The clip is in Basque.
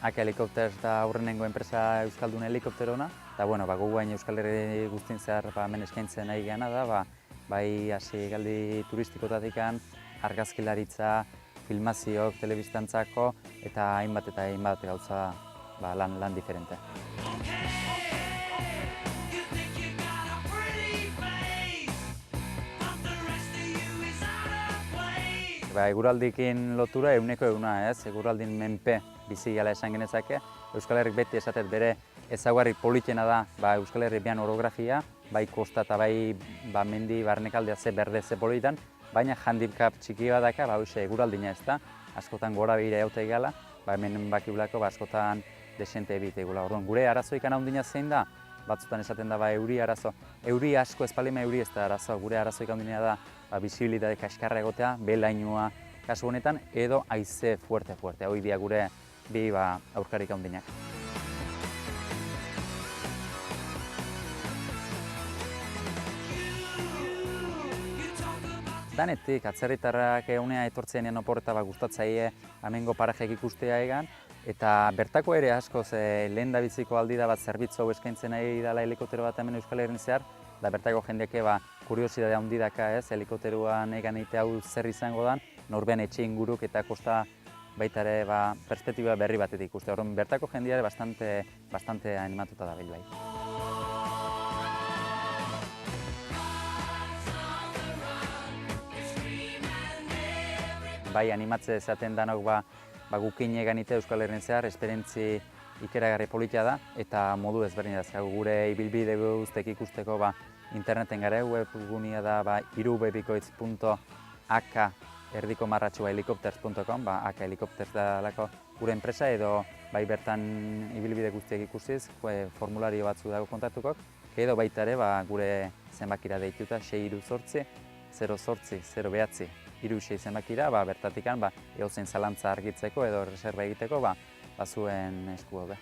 Aka Helicopters da aurrenengo enpresa euskaldun helikopterona, eta gu gain Euskal Herri guztien zehar hemen eskaintzen nahi geana da, bai hasigaldi turistikotatik, argazkilaritza, filmazioak, telebistantzako eta hainbat gauza lan diferente. Eguraldikin lotura euneko euna, eguraldin menpe bizi gala esan genezake. Euskal Herrik beti esatet bere ezaugarri politena da Euskal Herrian orografia, bai kosta eta bai mendi barnekaldea ze berde ze politan, baina handicap txiki bat daka, eguraldina ez da, askotan gora behira eute gala, hemen bakibulako askotan desente ebite egula. Orduan, gure arazoikan handina zein da, batzutan esaten da euri arazo. Euri asko espalima euri ez da arazo, gure arazoik handina da bisibilitate kaskarra egotea, belainua kasu honetan, edo haize fuerte. Hoi dia gure bi aurkarik handinak. Danetik, atzerritarrak egunea etortzenean oporreta gustatzaile hemengo parajeak ikustea egan, eta bertako ere askoz lehen da biziko aldi da zerbitzu hau eskaintzen nahi dela helikoptero bat hemen Euskal Herrian zehar, da bertako jendeak kuriosidadea handi daka helikopteroan egan egitea hau zer izango dan, norbean etxe inguruk eta kosta baita ere perspektiba berri batetik ikuste. Horren bertako jendeare bastante animatuta da bai. Bai, animatze esaten danok gukin egan ite Euskal Herrian zehar, esperientzi ikeragarri politia da, eta modu ezberdin da. Gure ibilbide guztek ikusteko interneten gara, webgunia da irubebikoitz.aka_helicopters.com, Aka Helicopters da gure enpresa, edo bai bertan ibilbide guztiak ikusiz, formulario batzu dago kontaktukok, edo baita ere gure zenbakira deituta 638 08 09 36 zenbakira, bertatikan edozein zalantza argitzeko edo reserva egiteko zuen esku daude.